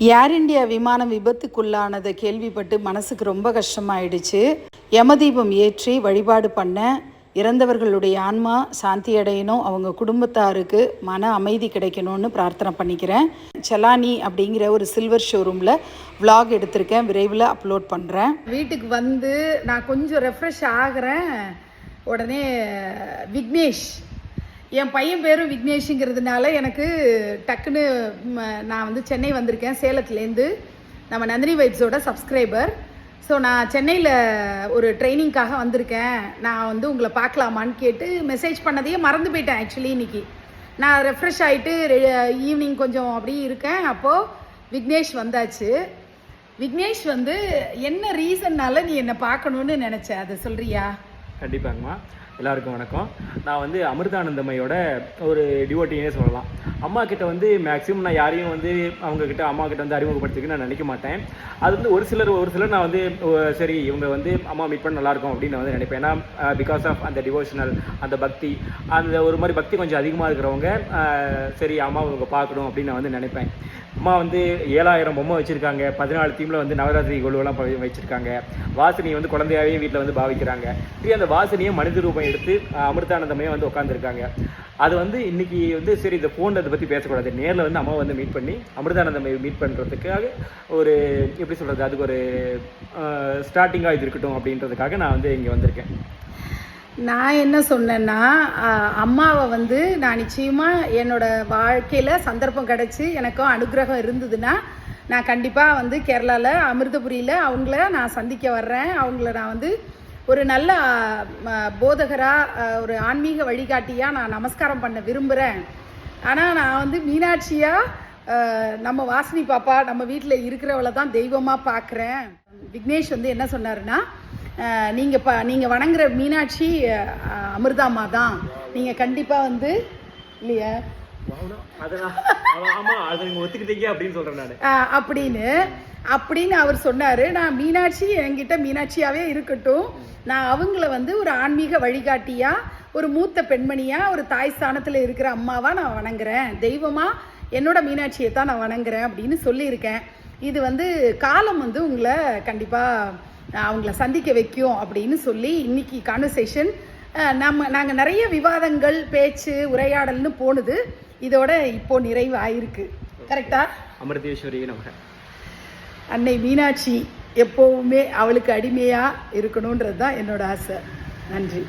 ஏர் India விமானம் விபத்துக்குள்ளானதை கேள்விப்பட்டு மனசுக்கு ரொம்ப கஷ்டமாயிடுச்சு. யமதீபம் ஏற்றி வழிபாடு பண்ண இறந்தவர்களுடைய ஆன்மா சாந்தி அடையணும், அவங்க குடும்பத்தாருக்கு மன அமைதி கிடைக்கணும்னு பிரார்த்தனை பண்ணிக்கிறேன். செலானி அப்படிங்கிற ஒரு சில்வர் ஷோரூமில் விலாக் எடுத்திருக்கேன், விரைவில் அப்லோட் பண்ணுறேன். வீட்டுக்கு வந்து நான் கொஞ்சம் ரெஃப்ரெஷ் ஆகிறேன். உடனே விக்னேஷ், என் பையன் பேரும் விக்னேஷுங்கிறதுனால எனக்கு டக்குன்னு நான் வந்து சென்னை வந்திருக்கேன் சேலத்துலேருந்து. நம்ம நந்தினி வைப்ஸோட சப்ஸ்கிரைபர். ஸோ நான் சென்னையில் ஒரு ட்ரைனிங்காக வந்திருக்கேன், நான் வந்து உங்களை பார்க்கலாமான்னு கேட்டு மெசேஜ் பண்ணதையே மறந்து போயிட்டேன். ஆக்சுவலி இன்றைக்கி நான் ரெஃப்ரெஷ் ஆகிட்டு ஈவினிங் கொஞ்சம் அப்படி இருக்கேன். அப்போது விக்னேஷ் வந்தாச்சு. விக்னேஷ் வந்து என்ன ரீசன்னால நீ என்னை பார்க்கணுன்னு நினச்ச, அதை சொல்கிறியா? கண்டிப்பாங்கம்மா. எல்லாருக்கும் வணக்கம். நான் வந்து அமிர்தானந்தமையோட ஒரு டிவோட்டினே சொல்லலாம். அம்மா கிட்ட வந்து மேக்ஸிமம் நான் யாரையும் வந்து அவங்கக்கிட்ட அம்மா கிட்ட வந்து அறிமுகப்படுத்திக்க நான் நினைக்க மாட்டேன். அது வந்து ஒரு சிலர் நான் வந்து சரி இவங்க வந்து அம்மா மீட் பண்ண நல்லாயிருக்கும் அப்படின்னு நான் வந்து நினைப்பேன். ஏன்னா பிகாஸ் ஆஃப் அந்த டிவோஷனல், அந்த பக்தி, அந்த ஒரு மாதிரி பக்தி கொஞ்சம் அதிகமாக இருக்கிறவங்க சரி அம்மாவை இவங்க பார்க்கணும் அப்படின்னு நான் வந்து நினைப்பேன். அம்மா வந்து 7000 பொம்மை வச்சுருக்காங்க, 14 தீமில் வந்து நவராத்திரி கொலுவெல்லாம் வச்சுருக்காங்க. வாசினியை வந்து குழந்தையாகவே வீட்டில் வந்து பாவிக்கிறாங்க. அந்த வாசினியை மனித ரூபம் எடுத்து அமிர்தானந்தமையை வந்து உட்காந்துருக்காங்க. அது வந்து இன்றைக்கி வந்து சரி இந்த ஃபோனில் அதை பற்றி பேசக்கூடாது, நேரில் வந்து அம்மா வந்து மீட் பண்ணி அமிர்தானந்தமையை மீட் பண்ணுறதுக்காக ஒரு எப்படி சொல்கிறது, அதுக்கு ஒரு ஸ்டார்டிங்காக இது இருக்கட்டும் அப்படின்றதுக்காக நான் வந்து இங்கே வந்திருக்கேன். நான் என்ன சொன்னேன்னா, அம்மாவை வந்து நான் நிச்சயமாக என்னோடய வாழ்க்கையில் சந்தர்ப்பம் கிடச்சி எனக்கும் அனுகிரகம் இருந்ததுன்னா நான் கண்டிப்பாக வந்து கேரளாவில் அமிர்தபுரியில் அவங்கள நான் சந்திக்க வர்றேன். அவங்கள நான் வந்து ஒரு நல்ல போதகராக, ஒரு ஆன்மீக வழிகாட்டியாக நான் நமஸ்காரம் பண்ண விரும்புகிறேன். ஆனால் நான் வந்து மீனாட்சியாக நம்ம வாசினி பாப்பா நம்ம வீட்டில் இருக்கிறவளை தான் தெய்வமாக பார்க்குறேன். விக்னேஷ் வந்து என்ன சொன்னாருன்னா, நீங்கள் வணங்குற மீனாட்சி அமிர்தாமா தான், நீங்கள் கண்டிப்பாக வந்து இல்லையா அப்படின்னு அவர் சொன்னார். நான் மீனாட்சி என்கிட்ட மீனாட்சியாகவே இருக்கட்டும், நான் அவங்கள வந்து ஒரு ஆன்மீக வழிகாட்டியாக, ஒரு மூத்த பெண்மணியாக, ஒரு தாய் ஸ்தானத்தில் இருக்கிற அம்மாவாக நான் வணங்குறேன், தெய்வமாக என்னோட மீனாட்சியை தான் நான் வணங்குறேன் அப்படின்னு சொல்லியிருக்கேன். இது வந்து காலம் வந்து உங்களை கண்டிப்பாக அவங்கள சந்திக்க வைக்கும் அப்படின்னு சொல்லி இன்னைக்கு கான்வர்சேஷன் நாங்கள் நிறைய விவாதங்கள், பேச்சு, உரையாடல்னு போனது, இதோட இப்போ நிறைவு ஆயிருக்கு. கரெக்டா? அமிர்தேஸ்வரி நமக. அன்னை மீனாட்சி எப்போவுமே அவளுக்கு அடிமையாக இருக்கணுன்றது தான் என்னோட ஆசை. நன்றி.